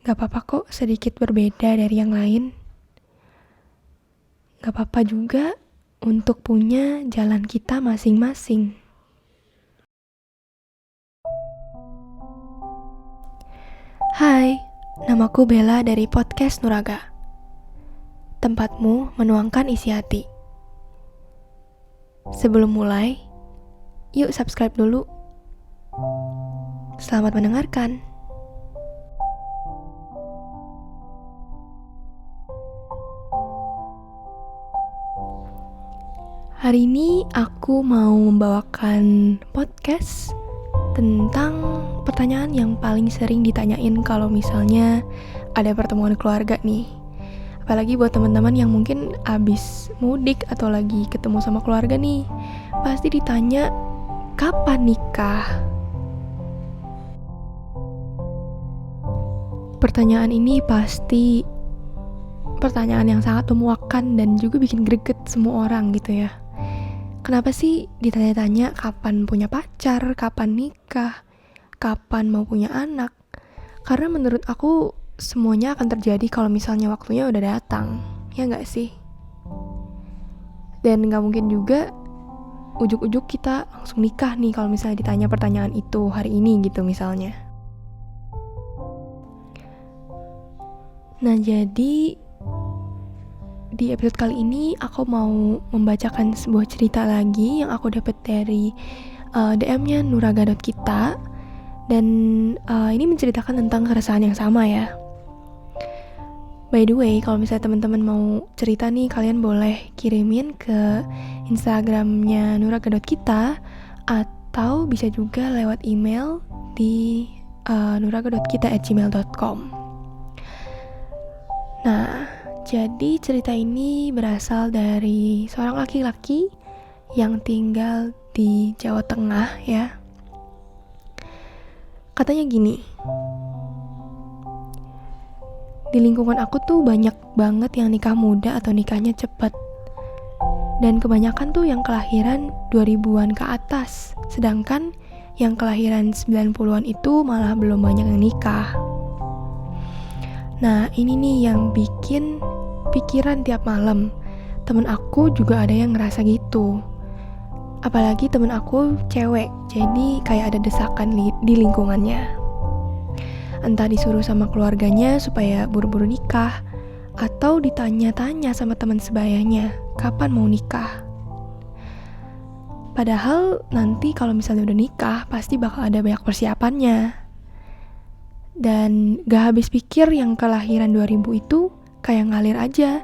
Gak apa-apa kok sedikit berbeda dari yang lain. Gak apa-apa juga untuk punya jalan kita masing-masing. Hai, namaku Bella dari podcast Nuraga. Tempatmu menuangkan isi hati. Sebelum mulai, yuk subscribe dulu. Selamat mendengarkan. Hari ini aku mau membawakan podcast tentang pertanyaan yang paling sering ditanyain kalau misalnya ada pertemuan keluarga nih. Apalagi buat teman-teman yang mungkin abis mudik atau lagi ketemu sama keluarga nih, pasti ditanya, kapan nikah? Pertanyaan ini pasti pertanyaan yang sangat memuakkan dan juga bikin greget semua orang gitu ya. Kenapa sih ditanya-tanya kapan punya pacar, kapan nikah, kapan mau punya anak? Karena menurut aku semuanya akan terjadi kalau misalnya waktunya udah datang, ya nggak sih? Dan nggak mungkin juga ujuk-ujuk kita langsung nikah nih kalau misalnya ditanya pertanyaan itu hari ini gitu misalnya. Nah jadi di episode kali ini aku mau membacakan sebuah cerita lagi yang aku dapat dari DM-nya nuraga.kita dan ini menceritakan tentang keresahan yang sama ya. By the way, kalau misalnya teman-teman mau cerita nih, kalian boleh kirimin ke Instagram-nya nuraga.kita atau bisa juga lewat email di nuraga.kita@gmail.com. Nah, jadi cerita ini berasal dari seorang laki-laki yang tinggal di Jawa Tengah ya. Katanya gini, di lingkungan aku tuh banyak banget yang nikah muda atau nikahnya cepet. Dan kebanyakan tuh yang kelahiran 2000-an ke atas. Sedangkan yang kelahiran 90-an itu malah belum banyak yang nikah. Nah ini nih yang bikin pikiran tiap malam. Temen aku juga ada yang ngerasa gitu. Apalagi temen aku cewek, jadi kayak ada desakan di lingkungannya. Entah disuruh sama keluarganya supaya buru-buru nikah, atau ditanya-tanya sama teman sebayanya, kapan mau nikah. Padahal nanti kalau misalnya udah nikah, pasti bakal ada banyak persiapannya. Dan gak habis pikir yang kelahiran 2000 itu kayak ngalir aja,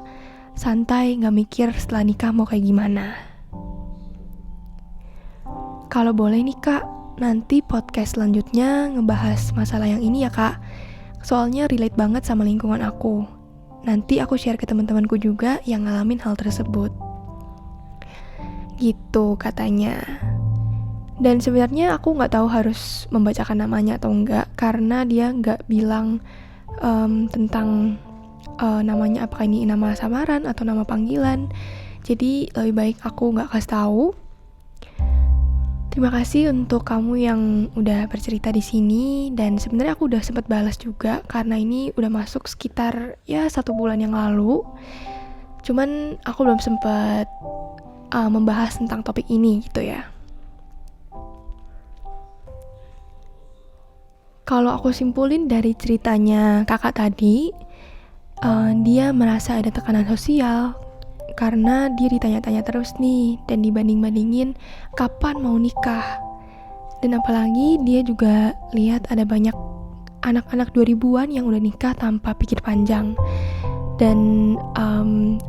santai, gak mikir setelah nikah mau kayak gimana. Kalau boleh nih kak, nanti podcast selanjutnya ngebahas masalah yang ini ya kak. Soalnya relate banget sama lingkungan aku. Nanti aku share ke teman-temanku juga yang ngalamin hal tersebut. Gitu katanya. Dan sebenarnya aku gak tahu harus membacakan namanya atau enggak, karena dia gak bilang tentang namanya, apakah ini nama samaran atau nama panggilan. Jadi lebih baik aku gak kasih tahu. Terima kasih untuk kamu yang udah bercerita di sini, dan sebenarnya aku udah sempat balas juga karena ini udah masuk sekitar 1 bulan yang lalu. Cuman aku belum sempat membahas tentang topik ini gitu ya. Kalau aku simpulin dari ceritanya kakak tadi, dia merasa ada tekanan sosial karena dia ditanya-tanya terus nih dan dibanding-bandingin kapan mau nikah. Dan apalagi dia juga lihat ada banyak anak-anak 2000-an yang udah nikah tanpa pikir panjang. Dan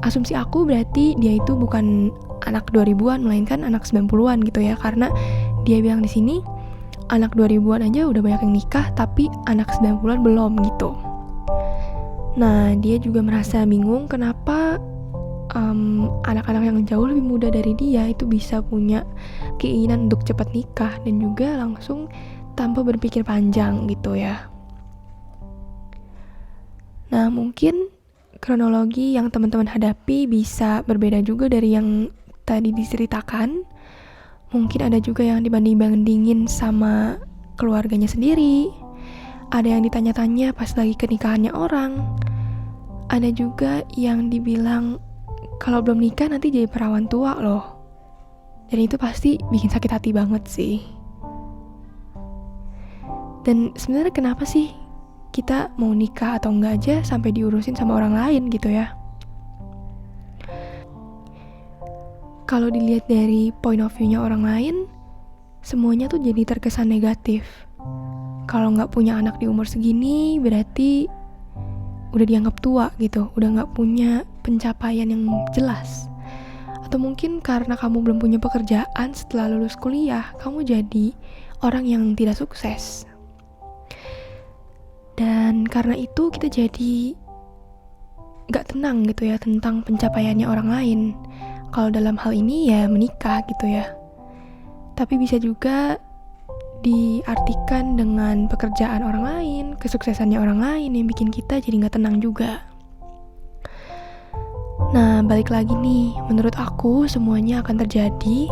asumsi aku berarti dia itu bukan anak 2000-an melainkan anak 90-an gitu ya, karena dia bilang di sini anak 2000-an aja udah banyak yang nikah tapi anak 90-an belum gitu. Nah, dia juga merasa bingung kenapa anak-anak yang jauh lebih muda dari dia itu bisa punya keinginan untuk cepat nikah dan juga langsung tanpa berpikir panjang gitu ya. Nah, mungkin kronologi yang teman-teman hadapi bisa berbeda juga dari yang tadi diceritakan. Mungkin ada juga yang dibanding-bandingin sama keluarganya sendiri, ada yang ditanya-tanya pas lagi kenikahannya orang. Ada juga yang dibilang kalau belum nikah nanti jadi perawan tua loh. Dan itu pasti bikin sakit hati banget sih. Dan sebenarnya kenapa sih kita mau nikah atau enggak aja sampai diurusin sama orang lain gitu ya? Kalau dilihat dari point of view-nya orang lain, semuanya tuh jadi terkesan negatif. Kalau nggak punya anak di umur segini, berarti udah dianggap tua gitu, udah nggak punya pencapaian yang jelas. Atau mungkin karena kamu belum punya pekerjaan setelah lulus kuliah, kamu jadi orang yang tidak sukses. Dan karena itu kita jadi nggak tenang gitu ya tentang pencapaiannya orang lain. Kalau dalam hal ini ya menikah gitu ya. Tapi bisa juga diartikan dengan pekerjaan orang lain, kesuksesannya orang lain yang bikin kita jadi gak tenang juga. Nah, balik lagi nih, menurut aku semuanya akan terjadi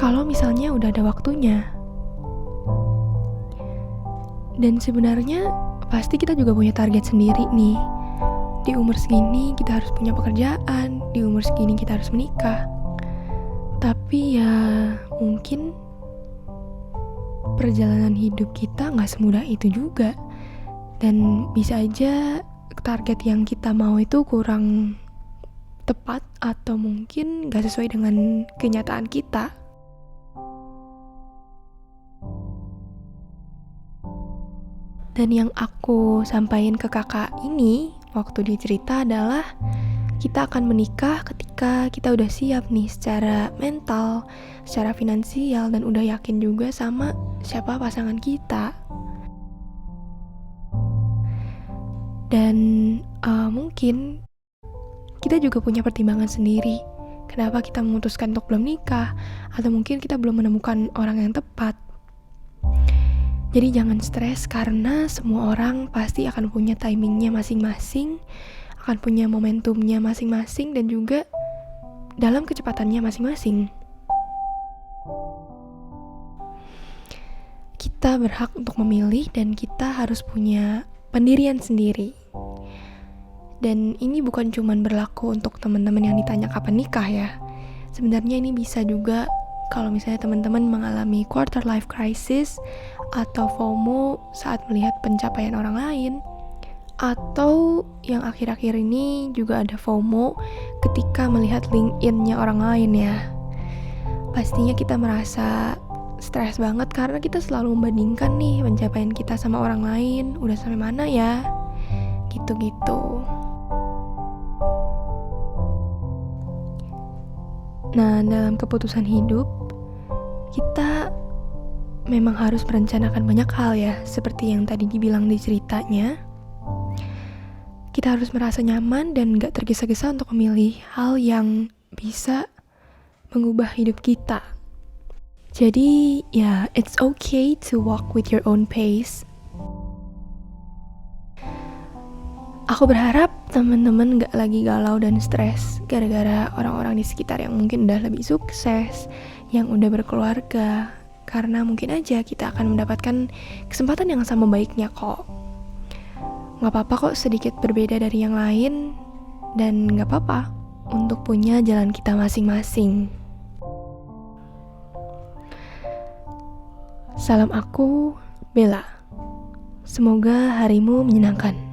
kalau misalnya udah ada waktunya. Dan sebenarnya pasti kita juga punya target sendiri nih. Di umur segini kita harus punya pekerjaan, di umur segini kita harus menikah. Tapi ya mungkin perjalanan hidup kita gak semudah itu juga. Dan bisa aja target yang kita mau itu kurang tepat atau mungkin gak sesuai dengan kenyataan kita. Dan yang aku sampaikan ke kakak ini waktu dia cerita adalah kita akan menikah ketika kita udah siap nih secara mental, secara finansial, dan udah yakin juga sama siapa pasangan kita. Dan mungkin kita juga punya pertimbangan sendiri kenapa kita memutuskan untuk belum nikah, atau mungkin kita belum menemukan orang yang tepat. Jadi jangan stres karena semua orang pasti akan punya timingnya masing-masing, akan punya momentumnya masing-masing, dan juga dalam kecepatannya masing-masing. Kita berhak untuk memilih dan kita harus punya pendirian sendiri. Dan ini bukan cuma berlaku untuk teman-teman yang ditanya kapan nikah ya. Sebenarnya ini bisa juga kalau misalnya teman-teman mengalami quarter life crisis atau FOMO saat melihat pencapaian orang lain, atau yang akhir-akhir ini juga ada FOMO ketika melihat LinkedIn-nya orang lain ya. Pastinya kita merasa stres banget karena kita selalu membandingkan nih pencapaian kita sama orang lain, udah sampai mana ya, gitu-gitu. Nah, dalam keputusan hidup, kita memang harus merencanakan banyak hal ya, seperti yang tadi dibilang di ceritanya. Kita harus merasa nyaman dan gak tergesa-gesa untuk memilih hal yang bisa mengubah hidup kita. Jadi, ya, it's okay to walk with your own pace. Aku berharap teman-teman gak lagi galau dan stres gara-gara orang-orang di sekitar yang mungkin udah lebih sukses, yang udah berkeluarga, karena mungkin aja kita akan mendapatkan kesempatan yang sama baiknya kok. Gak apa-apa kok sedikit berbeda dari yang lain, dan gak apa-apa untuk punya jalan kita masing-masing. Salam aku, Bella. Semoga harimu menyenangkan.